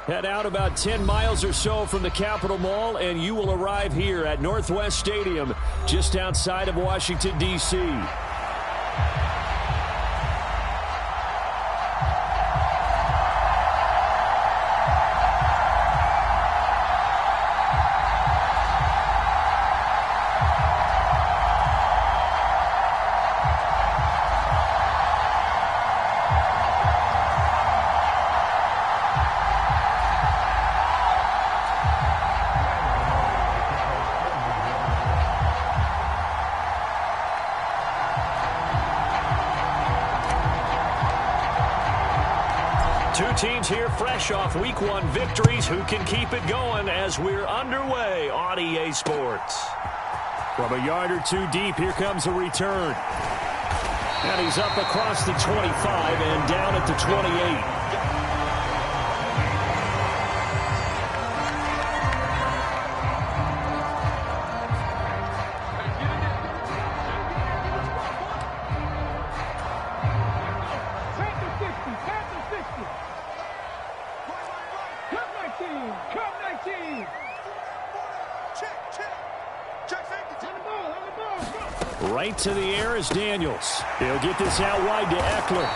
Head out about 10 miles or so from the Capitol Mall, and you will arrive here at Northwest Stadium, just outside of Washington, D.C. Two teams here fresh off Week 1 victories. Who can keep it going as we're underway on EA Sports? From a yard or two deep, here comes a return. And he's up across the 25 and down at the 28. Right to the air is Daniels. He'll get this out wide to Eckler.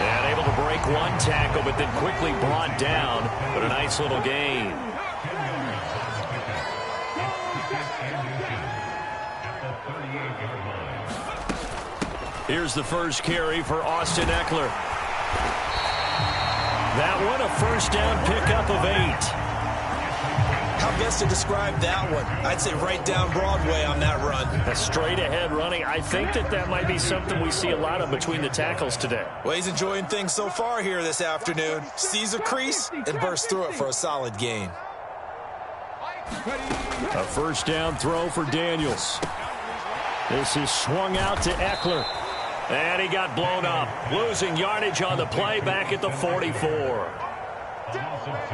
And able to break one tackle, but then quickly brought down. But a nice little gain. Here's the first carry for Austin Eckler. That one, a first down pickup of 8. How best to describe that one? I'd say right down Broadway on that run. A straight ahead running. I think that might be something we see a lot of between the tackles today. Well, he's enjoying things so far here this afternoon. Sees a crease and bursts through it for a solid gain. A first down throw for Daniels. This is swung out to Eckler. And he got blown up. Losing yardage on the play back at the 44.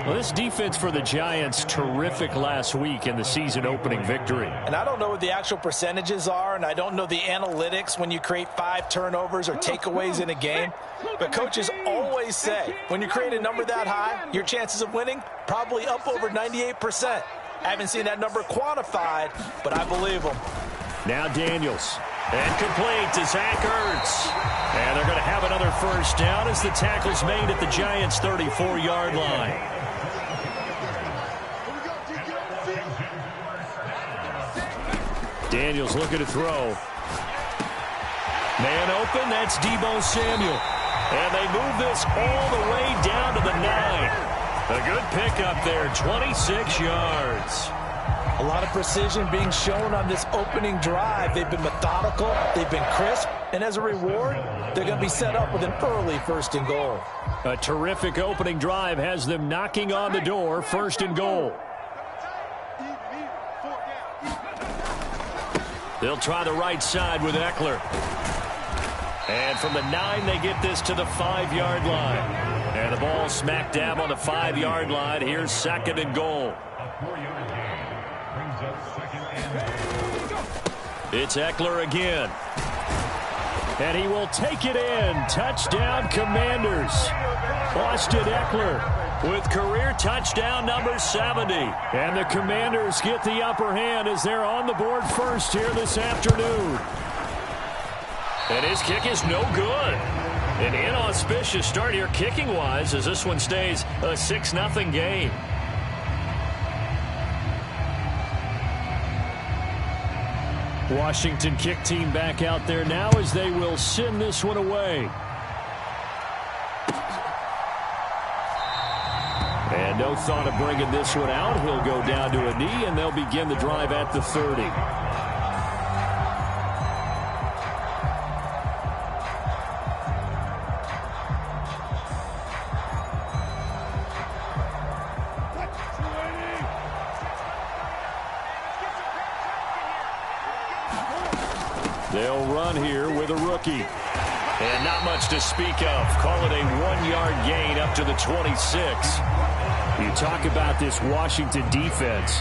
Well, this defense for the Giants, terrific last week in the season-opening victory. And I don't know what the actual percentages are, and I don't know the analytics when you create 5 turnovers or takeaways in a game. But coaches always say, when you create a number that high, your chances of winning probably up over 98%. I haven't seen that number quantified, but I believe them. Now Daniels. And complete to Zach Ertz. And they're going to have another first down as the tackle's made at the Giants' 34-yard line. Daniels looking to throw. Man open, that's Deebo Samuel. And they move this all the way down to the 9. A good pickup there, 26 yards. A lot of precision being shown on this opening drive. They've been methodical, they've been crisp, and as a reward, they're going to be set up with an early 1st and goal. A terrific opening drive has them knocking on the door, 1st and goal. They'll try the right side with Eckler. And from the 9, they get this to the 5-yard line. And the ball smack dab on the 5-yard line. Here's 2nd and goal. It's Eckler again. And he will take it in. Touchdown, Commanders. Austin Eckler with career touchdown number 70. And the Commanders get the upper hand as they're on the board first here this afternoon. And his kick is no good. An inauspicious start here kicking-wise as this one stays a 6-0 game. Washington kick team back out there now as they will send this one away. And no thought of bringing this one out. He'll go down to a knee, and they'll begin the drive at the 30. They'll run here with a rookie. And not much to speak of. Call it a 1-yard gain up to the 26. You talk about this Washington defense.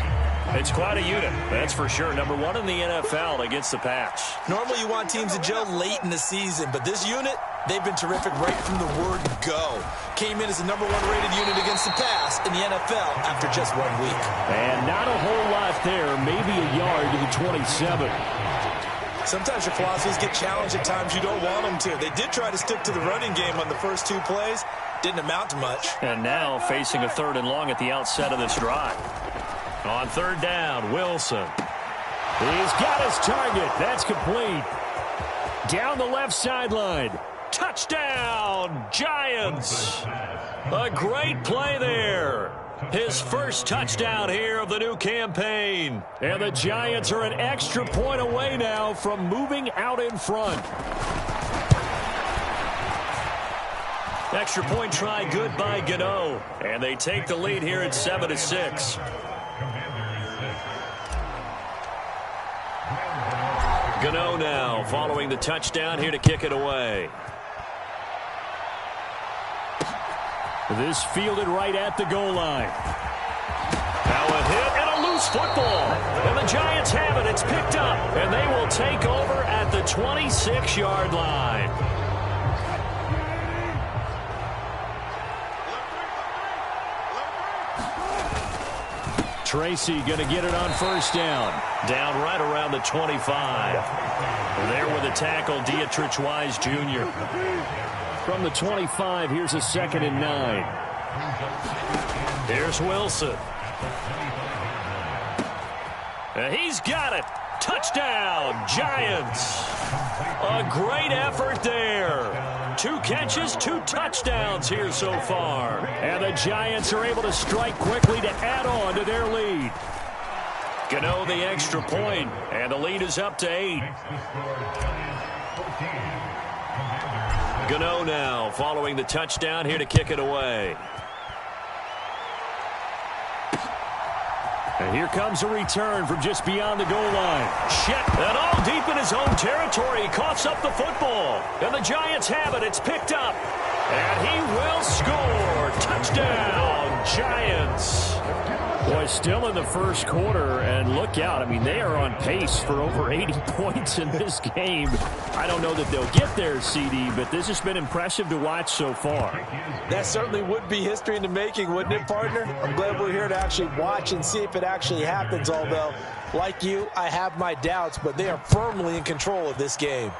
It's quite a unit, that's for sure. Number 1 in the NFL against the pass. Normally you want teams to gel late in the season, but this unit, They've been terrific right from the word go. Came in as the #1 rated unit against the pass in the NFL after just 1 week. And not a whole lot there, maybe a yard to the 27. Sometimes your philosophies get challenged at times you don't want them to. They did try to stick to the running game on the first 2 plays. Didn't amount to much. And now facing a 3rd and long at the outset of this drive. On 3rd down, Wilson. He's got his target. That's complete. Down the left sideline. Touchdown, Giants. A great play there. His first touchdown here of the new campaign. And the Giants are an extra point away now from moving out in front. Extra point try good by Gano. And they take the lead here at 7-6. Gano now following the touchdown here to kick it away. This fielded right at the goal line. Now a hit and a loose football. And the Giants have it. It's picked up. And they will take over at the 26-yard line. Tracy going to get it on 1st down. Down right around the 25. There with a tackle, Dietrich Wise Jr. From the 25, here's a 2nd and 9. Here's Wilson. And he's got it. Touchdown, Giants. A great effort there. 2 catches, 2 touchdowns here so far. And the Giants are able to strike quickly to add on to their lead. Gano the extra point, and the lead is up to 8. Gano now following the touchdown here to kick it away. And here comes a return from just beyond the goal line. Chet, and all deep in his own territory. He coughs up the football. And the Giants have it. It's picked up. And he will score. Touchdown, Giants. Boy, still in the first quarter, and look out. I mean, they are on pace for over 80 points in this game. I don't know that they'll get there, CD, but this has been impressive to watch so far. That certainly would be history in the making, wouldn't it, partner? I'm glad we're here to actually watch and see if it actually happens, although, like you, I have my doubts, but they are firmly in control of this game.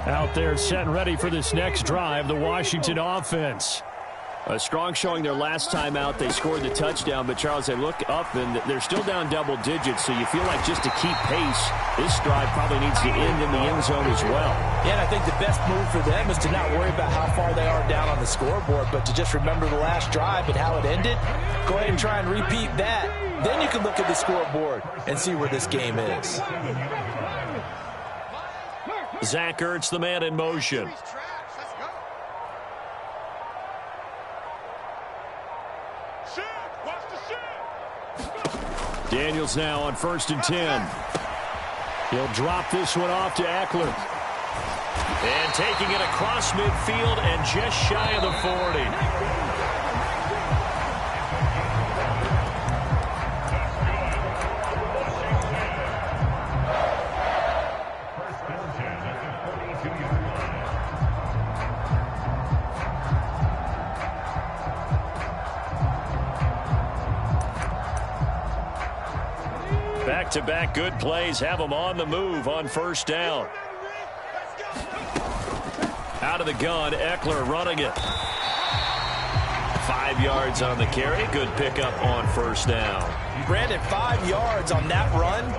Out there set and ready for this next drive, the Washington offense. A strong showing their last time out. They scored the touchdown, but Charles, they look up and they're still down double digits, so you feel like just to keep pace, this drive probably needs to end in the end zone as well. Yeah, and I think the best move for them is to not worry about how far they are down on the scoreboard, but to just remember the last drive and how it ended. Go ahead and try and repeat that. Then you can look at the scoreboard and see where this game is. Zach Ertz, the man in motion. Daniels now on 1st and 10. He'll drop this one off to Eckler. And taking it across midfield and just shy of the 40. Back-to-back good plays have them on the move on 1st down. Out of the gun, Eckler running it. 5 yards on the carry. Good pickup on 1st down. Brandon, 5 yards on that run.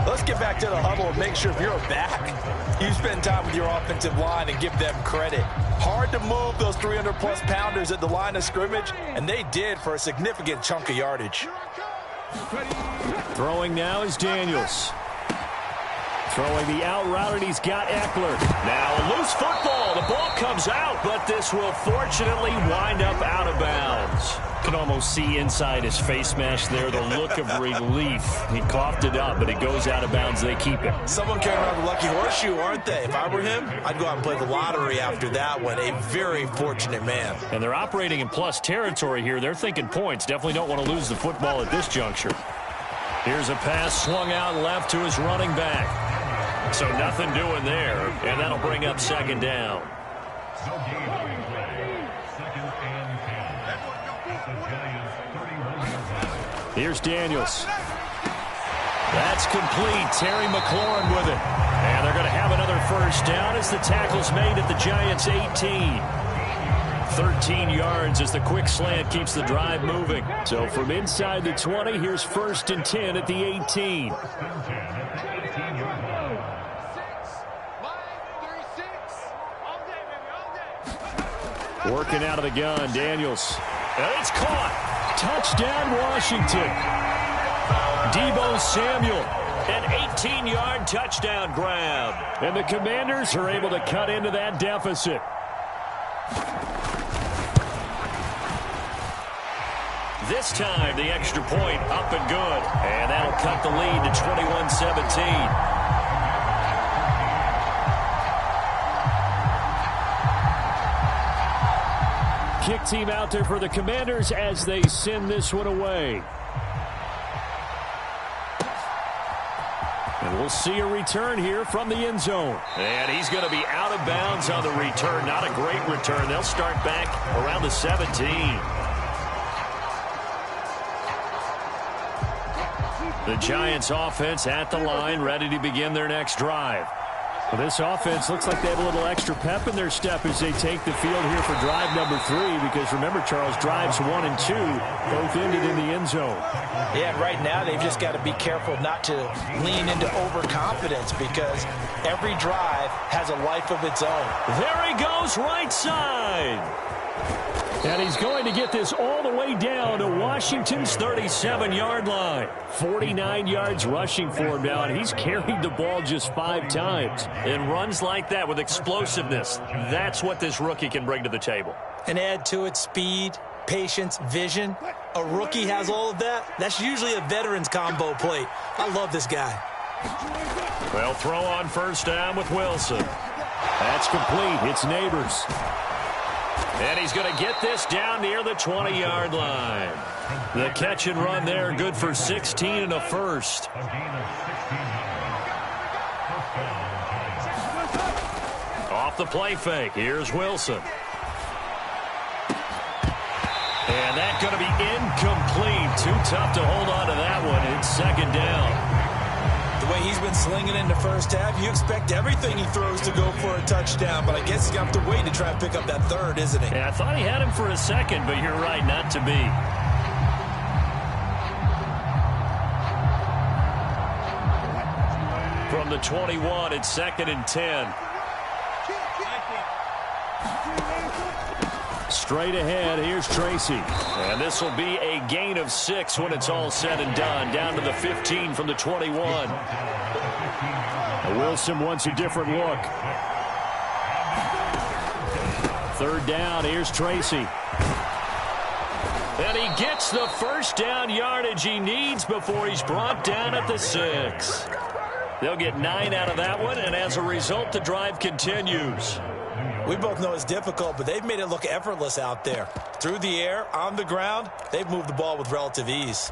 Let's get back to the huddle and make sure if you're back, you spend time with your offensive line and give them credit. Hard to move those 300-plus pounders at the line of scrimmage, and they did for a significant chunk of yardage. Throwing now is Daniels. Throwing the out route, and he's got Eckler. Now a loose football. The ball comes out, but this will fortunately wind up out of bounds. Can almost see inside his face mask there, the look of relief. He coughed it up, but it goes out of bounds. They keep it. Someone carrying around the lucky horseshoe, aren't they? If I were him, I'd go out and play the lottery after that one. A very fortunate man. And they're operating in plus territory here. They're thinking points. Definitely don't want to lose the football at this juncture. Here's a pass swung out left to his running back. So nothing doing there, and that'll bring up second down. Here's Daniels. That's complete. Terry McLaurin with it. And they're going to have another first down as the tackle's made at the Giants' 18. 13 yards as the quick slant keeps the drive moving. So from inside the 20, here's 1st and 10 at the 18. Working out of the gun, Daniels. And it's caught. Touchdown, Washington. Deebo Samuel, an 18-yard touchdown grab. And the Commanders are able to cut into that deficit. This time, the extra point up and good. And that'll cut the lead to 21-17. Kick team out there for the Commanders as they send this one away. And we'll see a return here from the end zone. And he's going to be out of bounds on the return. Not a great return. They'll start back around the 17. The Giants offense at the line, ready to begin their next drive. Well, this offense looks like they have a little extra pep in their step as they take the field here for drive number 3. Because remember, Charles, drives 1 and 2 both ended in the end zone. Yeah, right now they've just got to be careful not to lean into overconfidence because every drive has a life of its own. There he goes, right side. And he's going to get this all the way down to Washington's 37-yard line. 49 yards rushing for him now, and he's carried the ball just 5 times. And runs like that with explosiveness, that's what this rookie can bring to the table. And add to it speed, patience, vision. A rookie has all of that. That's usually a veteran's combo plate. I love this guy. Well, throw on first down with Wilson. That's complete. It's Neighbors. And he's going to get this down near the 20-yard line. The catch and run there, good for 16 and a first. Off the play fake, here's Wilson. And that's going to be incomplete. Too tough to hold on to that one. It's second down. The way he's been slinging in the first half, you expect everything he throws to go for a touchdown, but I guess he's going to have to wait to try and pick up that third, isn't he? Yeah, I thought he had him for a second, but you're right, not to be. From the 21, it's 2nd and 10. Straight ahead, here's Tracy. And this will be a gain of 6 when it's all said and done. Down to the 15 from the 21. Wilson wants a different look. 3rd down, here's Tracy. And he gets the first down yardage he needs before he's brought down at the 6. They'll get 9 out of that one, and as a result, the drive continues. We both know it's difficult, but they've made it look effortless out there. Through the air, on the ground, they've moved the ball with relative ease.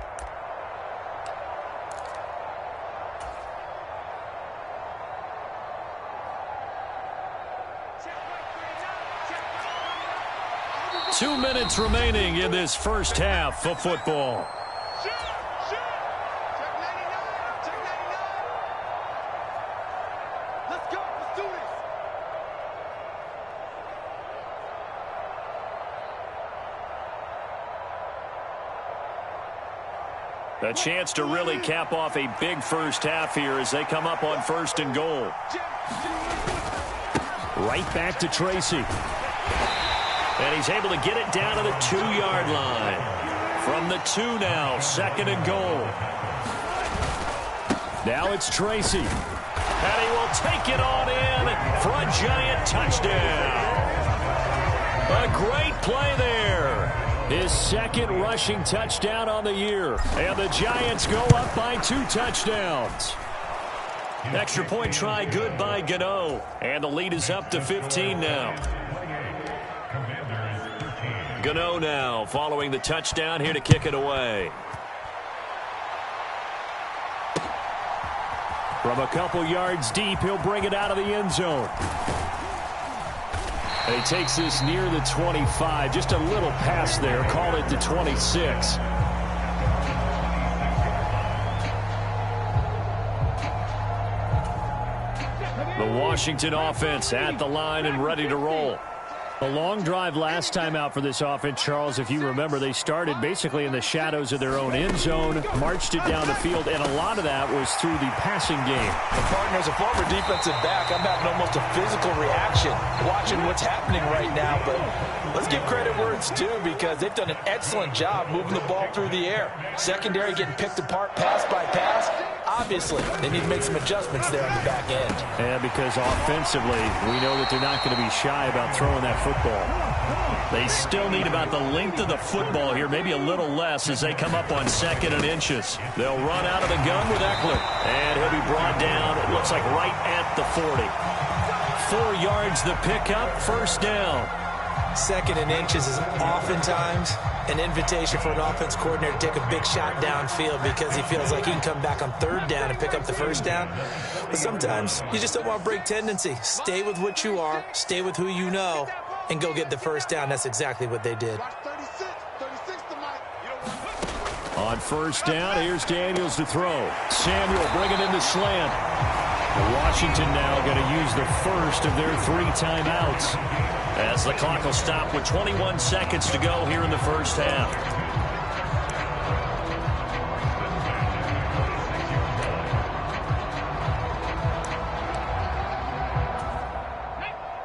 Two minutes remaining in this first half of football. A chance to really cap off a big first half here as they come up on 1st and goal. Right back to Tracy. And he's able to get it down to the 2-yard line. From the 2 now, 2nd and goal. Now it's Tracy. And he will take it on in for a Giant touchdown. A great play there. His second rushing touchdown on the year. And the Giants go up by 2 touchdowns. Extra point try good by Gano. And the lead is up to 15 now. Gano now following the touchdown here to kick it away. From a couple yards deep, he'll bring it out of the end zone. And he takes this near the 25. Just a little pass there. Called it the 26. The Washington offense at the line and ready to roll. A long drive last time out for this offense, Charles. If you remember, they started basically in the shadows of their own end zone, marched it down the field, and a lot of that was through the passing game. The partner, as a former defensive back, I'm having almost a physical reaction watching what's happening right now. But let's give credit where it's due, because they've done an excellent job moving the ball through the air. Secondary getting picked apart pass by pass. Obviously, they need to make some adjustments there on the back end. Yeah, because offensively, we know that they're not going to be shy about throwing that football. They still need about the length of the football here, maybe a little less as they come up on 2nd and inches. They'll run out of the gun with Eckler. And he'll be brought down, it looks like right at the 40. 4 yards the pickup, first down. 2nd and inches is oftentimes an invitation for an offense coordinator to take a big shot downfield because he feels like he can come back on 3rd down and pick up the 1st down. But sometimes you just don't want to break tendency. Stay with what you are, stay with who you know, and go get the 1st down. That's exactly what they did. On 1st down, here's Daniels to throw. Samuel bringing in the slant. Washington now going to use the first of their 3 timeouts, as the clock will stop with 21 seconds to go here in the first half.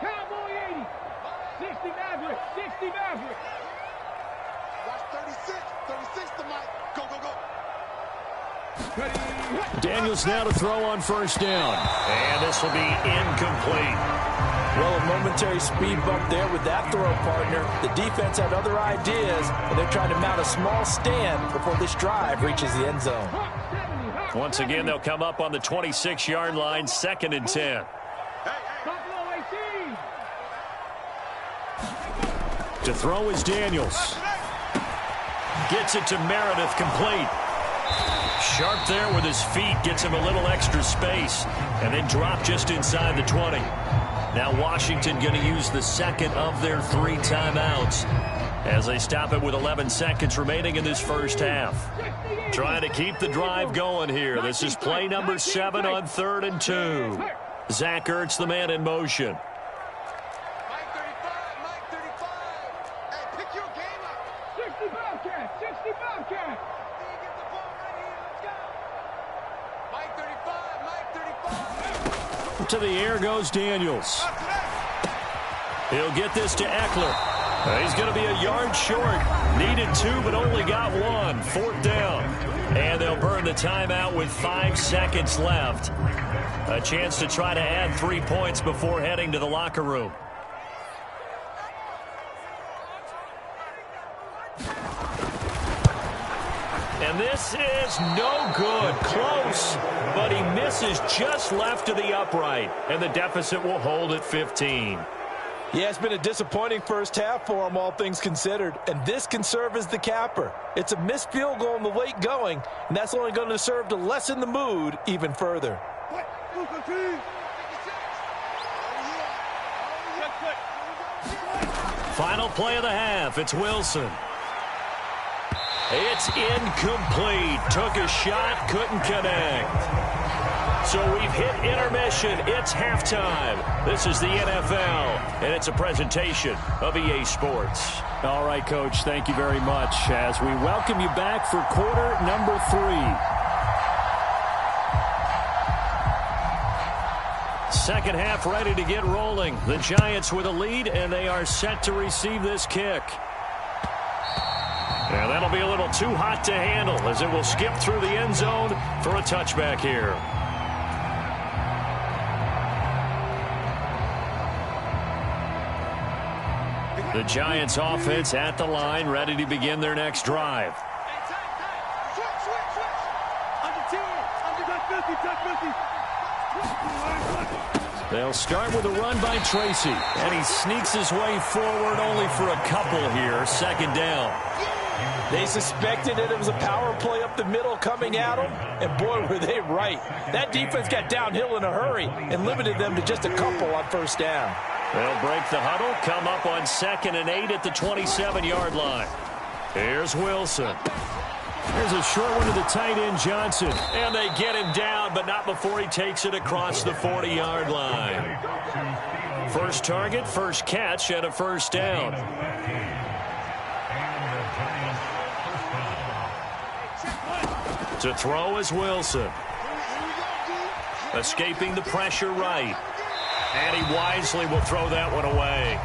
Cowboy 80, 60 Maverick, 60 Maverick. Watch 36 to Mike. Go, go, go. Daniels now to throw on 1st down. And this will be incomplete. Well, a momentary speed bump there with that throw, partner. The defense had other ideas, and they're trying to mount a small stand before this drive reaches the end zone. Once again, they'll come up on the 26-yard line, 2nd and 10. To throw is Daniels. Gets it to Meredith, complete. Sharp there with his feet, gets him a little extra space, and then drop just inside the 20. Now Washington going to use the 2nd of their 3 timeouts as they stop it with 11 seconds remaining in this first half. Trying to keep the drive going here. This is play number 7 on 3rd and 2. Zach Ertz, the man in motion. Mike 35. Hey, pick your game up. 60 Bobcat, 60 Bobcat. Get the ball right here. Let's go. Mike 35. To the air goes Daniels. He'll get this to Eckler. He's going to be a yard short. Needed 2, but only got 1. 4th down. And they'll burn the timeout with 5 seconds left. A chance to try to add 3 points before heading to the locker room. And this is no good. Close, but he misses just left of the upright. And the deficit will hold at 15. Yeah, it's been a disappointing first half for him, all things considered. And this can serve as the capper. It's a missed field goal in the late going, and that's only going to serve to lessen the mood even further. Final play of the half. It's Wilson. It's incomplete. Took a shot, couldn't connect. So we've hit intermission. It's halftime. This is the NFL, and it's a presentation of EA Sports. All right, Coach, thank you very much as we welcome you back for quarter number 3. Second half ready to get rolling. The Giants with a lead, and they are set to receive this kick. And that'll be a little too hot to handle as it will skip through the end zone for a touchback here. The Giants offense at the line, ready to begin their next drive. They'll start with a run by Tracy, and he sneaks his way forward only for a couple here, second down. They suspected it was a power play up the middle coming at them, and boy, were they right. That defense got downhill in a hurry and limited them to just a couple on first down. They'll break the huddle, come up on 2nd and 8 at the 27-yard line. Here's Wilson. Here's a short one to the tight end, Johnson. And they get him down, but not before he takes it across the 40-yard line. First target, first catch, and a first down. To throw is Wilson. Escaping the pressure right. And he wisely will throw that one away.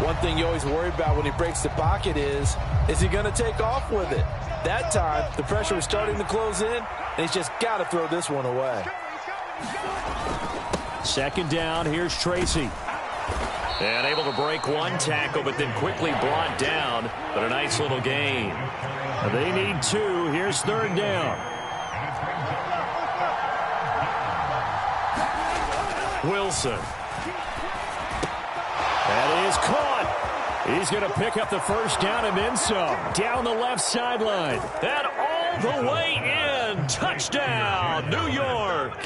One thing you always worry about when he breaks the pocket is he going to take off with it? That time, the pressure was starting to close in, and he's just got to throw this one away. Second down, here's Tracy. And able to break one tackle, but then quickly brought down. But a nice little gain. They need 2. Here's third down. Wilson. That is caught. He's going to pick up the first down and then some. Down the left sideline. That all the way in. Touchdown, New York.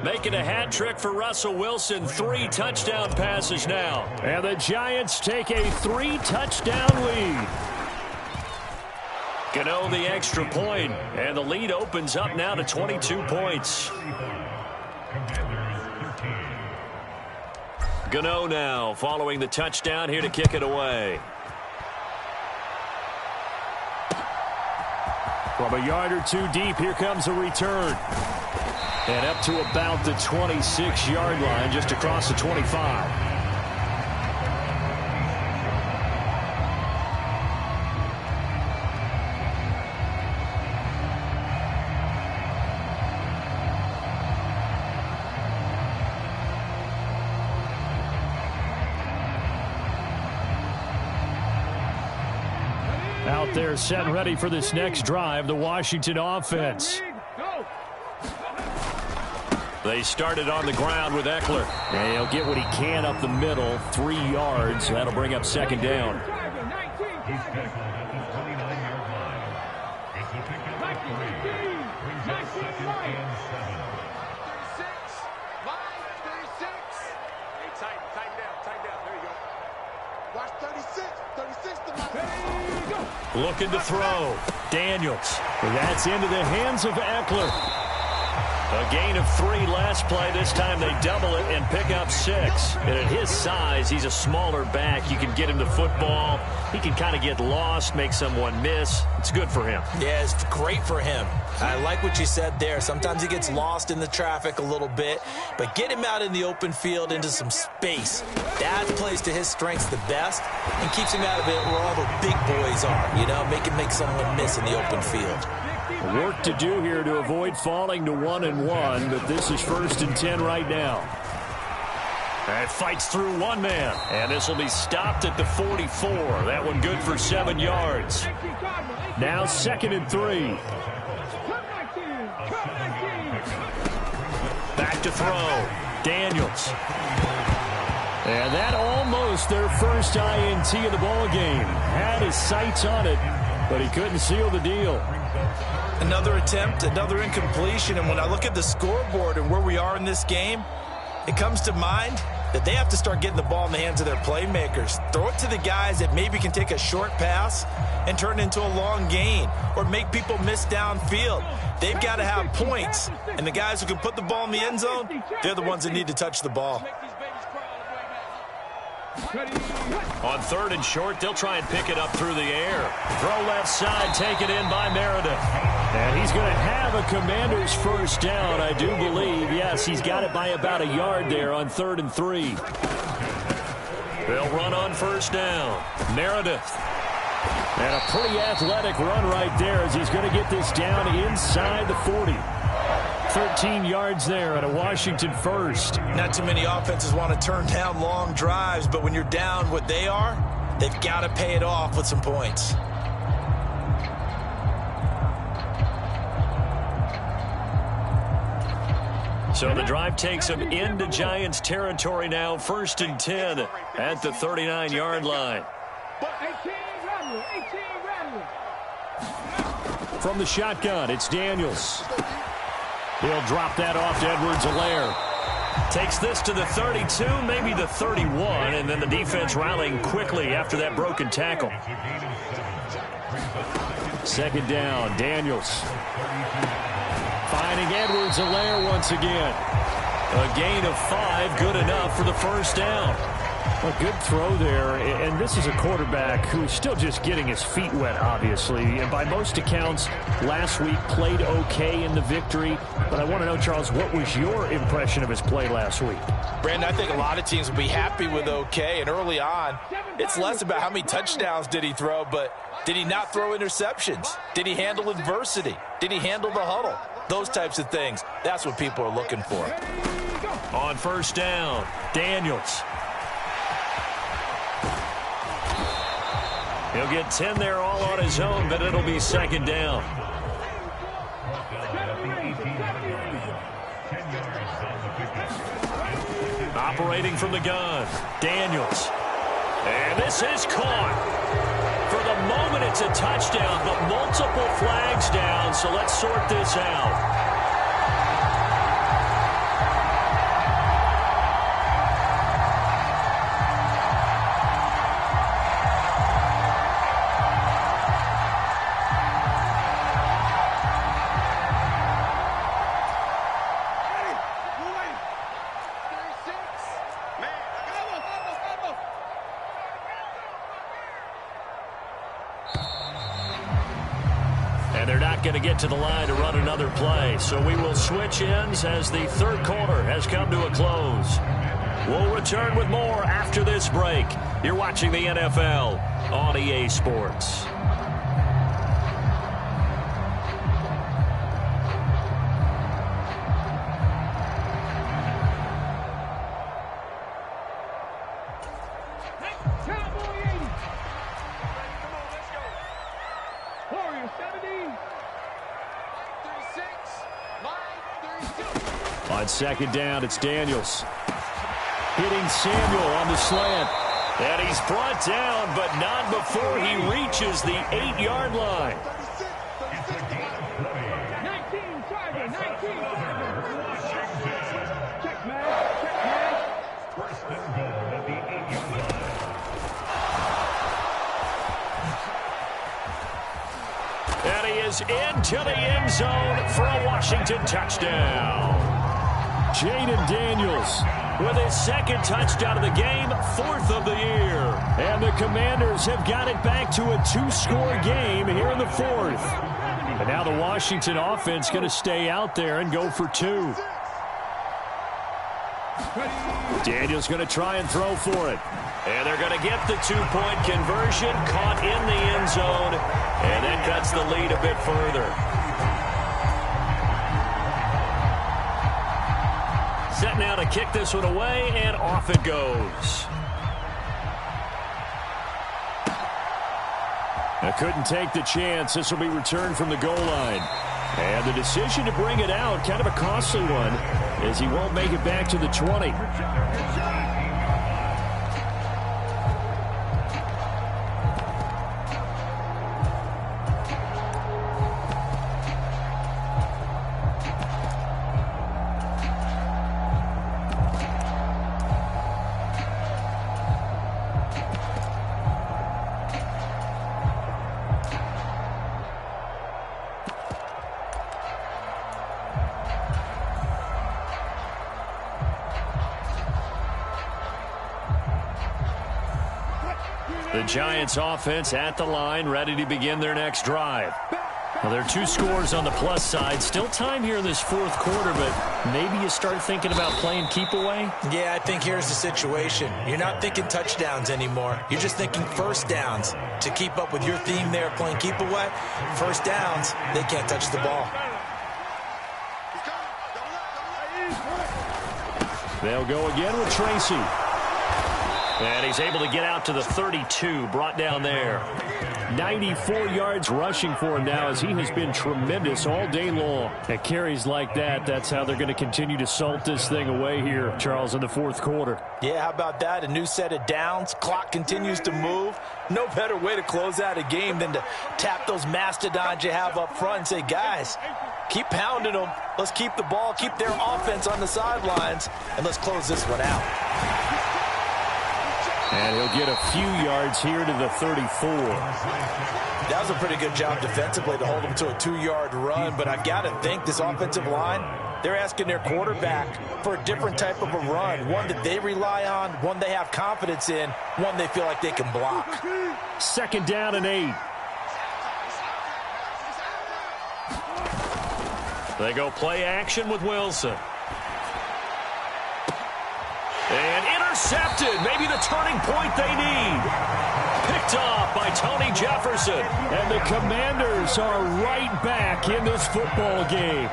Making a hat trick for Russell Wilson. 3 touchdown passes now. And the Giants take a 3-touchdown lead. Gano the extra point, and the lead opens up now to 22 points. Gano now following the touchdown here to kick it away. From a yard or 2 deep, here comes a return. And up to about the 26-yard line, just across the 25. Out there set ready for this next drive, the Washington offense. They started on the ground with Eckler. And he'll get what he can up the middle, 3 yards. That'll bring up second down. Looking to throw. Daniels. That's into the hands of Eckler. A gain of 3 last play. This time they double it and pick up 6. And at his size, he's a smaller back. You can get him the football. He can kind of get lost, make someone miss. It's good for him. Yeah, it's great for him. I like what you said there. Sometimes he gets lost in the traffic a little bit, but get him out in the open field into some space. That plays to his strengths the best and keeps him out of it where all the big boys are, you know, make someone miss in the open field. Work to do here to avoid falling to 1-1, but this is 1st and 10 right now. And fights through one man, and this will be stopped at the 44. That one good for 7 yards. Now 2nd and 3. Back to throw. Daniels. And that almost their first INT of the ball game. Had his sights on it, but he couldn't seal the deal. Another attempt, another incompletion, and when I look at the scoreboard and where we are in this game, it comes to mind that they have to start getting the ball in the hands of their playmakers. Throw it to the guys that maybe can take a short pass and turn it into a long gain or make people miss downfield. They've got to have points, and the guys who can put the ball in the end zone, they're the ones that need to touch the ball. On 3rd and short, they'll try and pick it up through the air. Throw left side, taken in by Meredith. And he's going to have a Commander's first down, I do believe. Yes, he's got it by about a yard there on 3rd and 3. They'll run on first down. Meredith. And a pretty athletic run right there as he's going to get this down inside the 40. 13 yards there at a Washington first. Not too many offenses want to turn down long drives, but when you're down what they are, They've got to pay it off with some points. So the drive takes them into Giants territory now, 1st and 10 at the 39-yard line. From the shotgun, it's Daniels. He'll drop that off to Edwards-Helaire. Takes this to the 32, maybe the 31, and then the defense rallying quickly after that broken tackle. 2nd down, Daniels. Finding Edwards-Helaire once again. A gain of 5, good enough for the 1st down. A good throw there, and this is a quarterback who's still just getting his feet wet, obviously. And by most accounts, last week played okay in the victory. But I want to know, Charles, what was your impression of his play last week? Brandon, I think a lot of teams will be happy with okay. And early on, it's less about how many touchdowns did he throw, but did he not throw interceptions? Did he handle adversity? Did he handle the huddle? Those types of things. That's what people are looking for. On 1st down, Daniels. He'll get 10 there all on his own, but it'll be 2nd down. Operating from the gun, Daniels. And this is caught. For the moment, it's a touchdown, but multiple flags down, so let's sort this out. Going to get to the line to run another play. So we will switch ends as the 3rd quarter has come to a close. We'll return with more after this break. You're watching the NFL on EA Sports. On 2nd down, it's Daniels. Hitting Samuel on the slant. And he's brought down, but not before he reaches the 8-yard line. 19, Tiger, 19. Check, man. First and goal at the 8-yard line. And he is into the end zone for a Washington touchdown. Jaden Daniels with his 2nd touchdown of the game, 4th of the year. And the Commanders have got it back to a 2-score game here in the 4th. And now the Washington offense going to stay out there and go for 2. Daniels going to try and throw for it. And they're going to get the 2-point conversion, caught in the end zone, and that cuts the lead a bit further. Set now to kick this one away, and off it goes. I couldn't take the chance. This will be returned from the goal line. And the decision to bring it out, kind of a costly one, as he won't make it back to the 20. The Giants offense at the line, ready to begin their next drive. Well, there are 2 scores on the plus side. Still time here in this 4th quarter, but maybe you start thinking about playing keep away? Yeah, I think here's the situation. You're not thinking touchdowns anymore. You're just thinking 1st downs. To keep up with your theme there, playing keep away, 1st downs, they can't touch the ball. They'll go again with Tracy. And he's able to get out to the 32, brought down there. 94 yards rushing for him now as he has been tremendous all day long. At carries like that, that's how they're going to continue to salt this thing away here, Charles, in the fourth quarter. Yeah, how about that? A new set of downs. Clock continues to move. No better way to close out a game than to tap those mastodons you have up front and say, guys, keep pounding them. Let's keep the ball, keep their offense on the sidelines, and let's close this one out. And he'll get a few yards here to the 34. That was a pretty good job defensively to hold them to a 2-yard run, but I've got to think this offensive line, they're asking their quarterback for a different type of a run, one that they rely on, one they have confidence in, one they feel like they can block. 2nd down and 8. They go play action with Wilson. And intercepted. Maybe the turning point they need. Picked off by Tony Jefferson. And the Commanders are right back in this football game.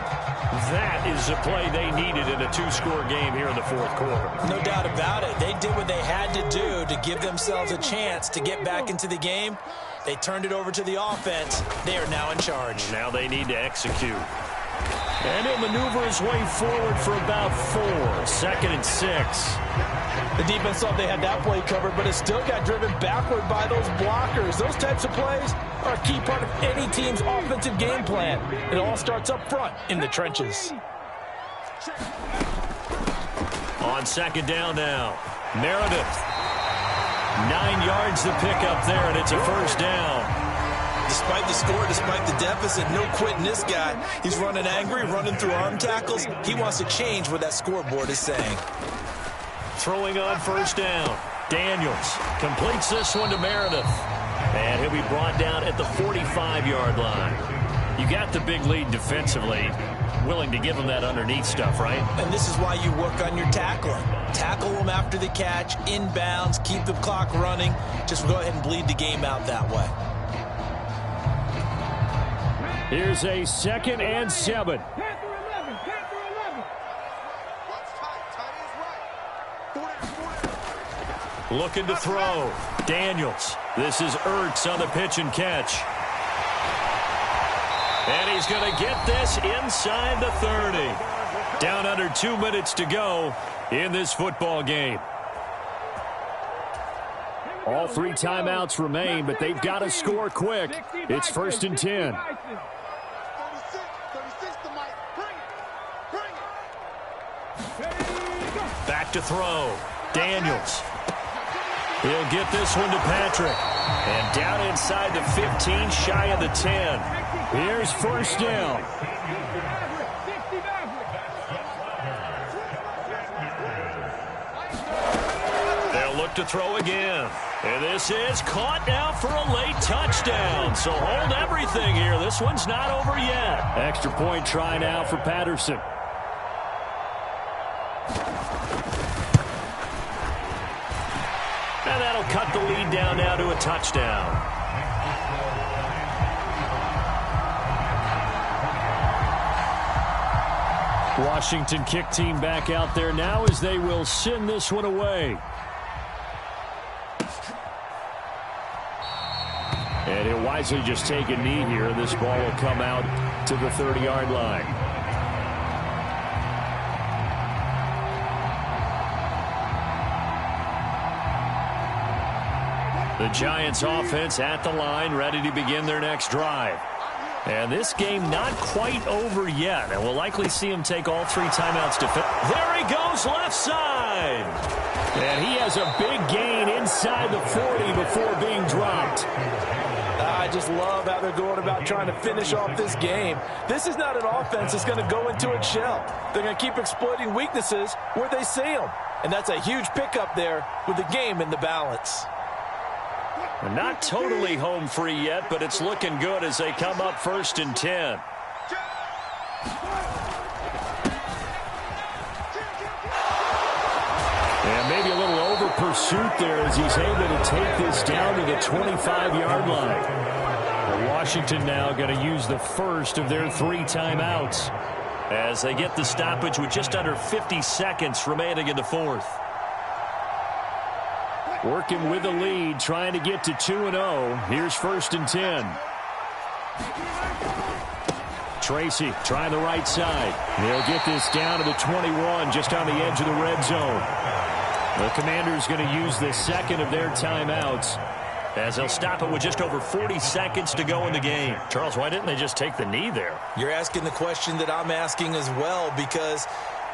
That is the play they needed in a 2-score game here in the fourth quarter. No doubt about it. They did what they had to do to give themselves a chance to get back into the game. They turned it over to the offense. They are now in charge. Now they need to execute. And he'll maneuver his way forward for about 4. 2nd and 6. The defense thought they had that play covered, but it still got driven backward by those blockers. Those types of plays are a key part of any team's offensive game plan. It all starts up front in the trenches. On 2nd down now, Meredith. 9 yards to pick up there, and it's a 1st down. Despite the score, despite the deficit, no quitting this guy. He's running angry, running through arm tackles. He wants to change what that scoreboard is saying. Throwing on 1st down. Daniels completes this one to Meredith. And he'll be brought down at the 45-yard line. You got the big lead defensively. Willing to give him that underneath stuff, right? And this is why you work on your tackling. Tackle them after the catch, inbounds, keep the clock running. Just go ahead and bleed the game out that way. Here's a 2nd and 7. Looking to throw. Daniels. This is Ertz on the pitch and catch. And he's going to get this inside the 30. Down under 2 minutes to go in this football game. All 3 timeouts remain, but they've got to score quick. It's 1st and 10. Back to throw. Daniels. He'll get this one to Patrick. And down inside the 15, shy of the 10. Here's 1st down. They'll look to throw again. And this is caught now for a late touchdown. So hold everything here. This one's not over yet. Extra point try now for Patterson. And that'll cut the lead down now to a touchdown. Washington kick team back out there now as they will send this one away. And he'll wisely just take a knee here. This ball will come out to the 30-yard line. The Giants offense at the line, ready to begin their next drive. And this game not quite over yet. And we'll likely see him take all 3 timeouts to fit. There he goes, left side. And he has a big gain inside the 40 before being dropped. I just love how they're going about trying to finish off this game. This is not an offense that's going to go into its shell. They're going to keep exploiting weaknesses where they see them. And that's a huge pickup there with the game in the balance. Not totally home free yet, but it's looking good as they come up 1st and 10. And maybe a little over pursuit there as he's able to take this down to the 25-yard line. Well, Washington now going to use the first of their 3 timeouts as they get the stoppage with just under 50 seconds remaining in the 4th. Working with the lead, trying to get to 2-0. Here's 1st and 10. Tracy trying the right side. They'll get this down to the 21, just on the edge of the red zone. The Commanders going to use the second of their timeouts, as they'll stop it with just over 40 seconds to go in the game. Charles, why didn't they just take the knee there? You're asking the question that I'm asking as well, because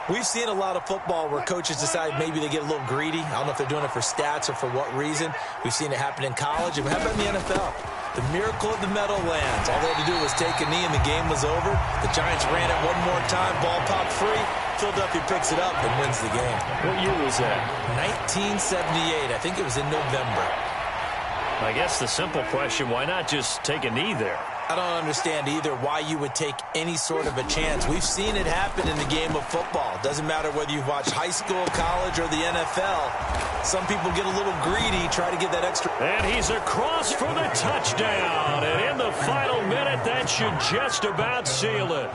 we've seen a lot of football where coaches decide maybe they get a little greedy. I don't know if they're doing it for stats or for what reason. We've seen it happen in college. And how about in the NFL? The miracle of the Meadowlands. All they had to do was take a knee and the game was over. The Giants ran it one more time. Ball popped free. Philadelphia picks it up and wins the game. What year was that? 1978. I think it was in November. I guess the simple question, why not just take a knee there? I don't understand either why you would take any sort of a chance. We've seen it happen in the game of football. It doesn't matter whether you've watched high school, college, or the NFL. Some people get a little greedy, try to get that extra. And he's across for the touchdown. And in the final minute, that should just about seal it.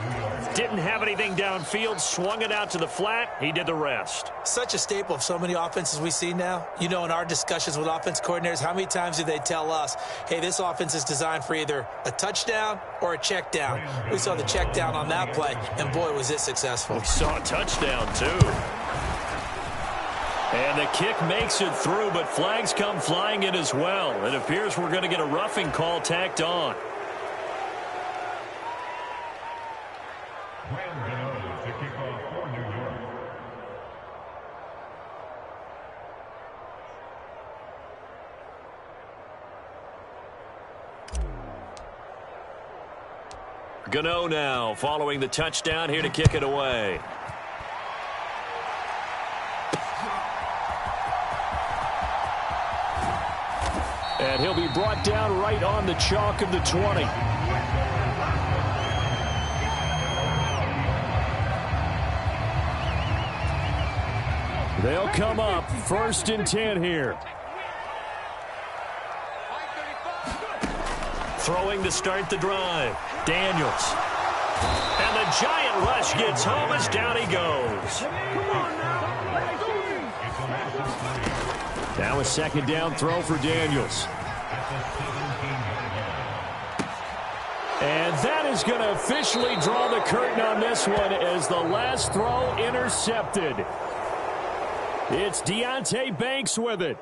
Didn't have anything downfield, swung it out to the flat. He did the rest. Such a staple of so many offenses we see now. You know, in our discussions with offense coordinators, how many times do they tell us, hey, this offense is designed for either a touchdown or a check down? We saw the check down on that play, and boy, was it successful. We saw a touchdown, too. And the kick makes it through, but flags come flying in as well. It appears we're going to get a roughing call tacked on. Gano now following the touchdown, here to kick it away. And he'll be brought down right on the chalk of the 20. They'll come up 1st and 10 here. Throwing to start the drive. Daniels. And the giant rush gets home as down he goes. Now a 2nd down throw for Daniels. And that is going to officially draw the curtain on this one as the last throw intercepted. It's Deonte Banks with it.